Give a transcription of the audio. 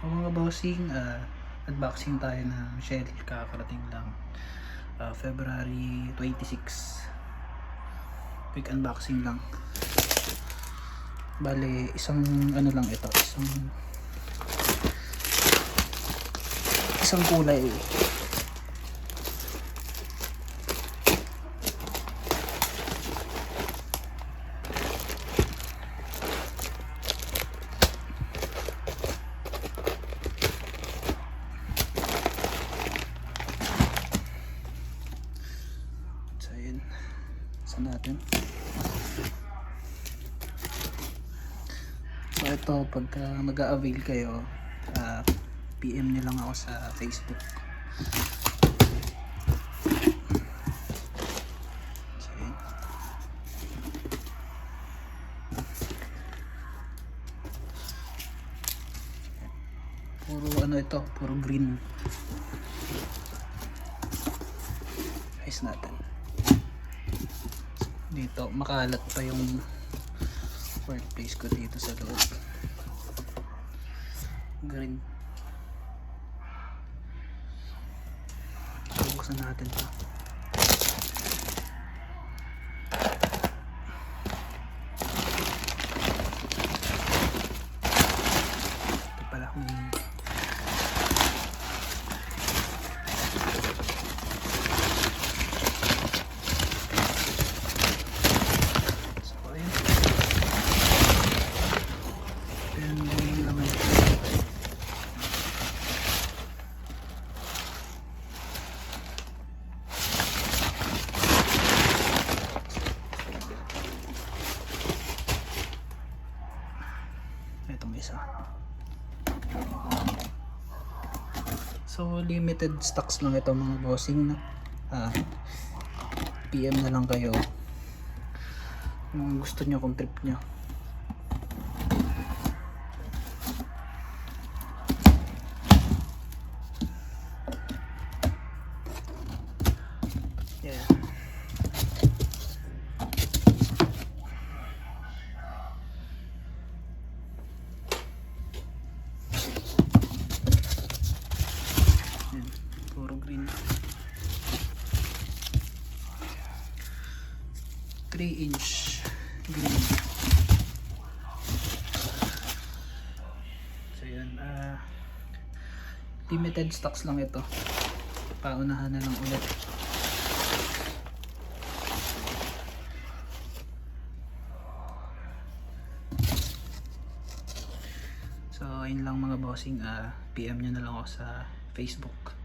So mga bossing, unboxing tayo ng shell, kakarating lang. February 26. Quick unboxing lang. Bale, isang ano lang ito, isang kulay. Sa natin. So ito, pagka mag-a-avail kayo, PM nyo lang ako sa Facebook. So yun. Puro ano ito, puro green. Ayos natin. Dito makalat pa yung workplace ko dito sa loob. Green. Buksan natin ito. Ito pala itong isa. So limited stocks lang ito mga bossing. PM na lang kayo kung gusto nyo, kung trip nyo. Yeah. Puro green. 3-inch green. So yun, limited stocks lang ito. Paunahan na lang ulit. So ayun lang mga bossing, PM nyo na lang ako sa Facebook.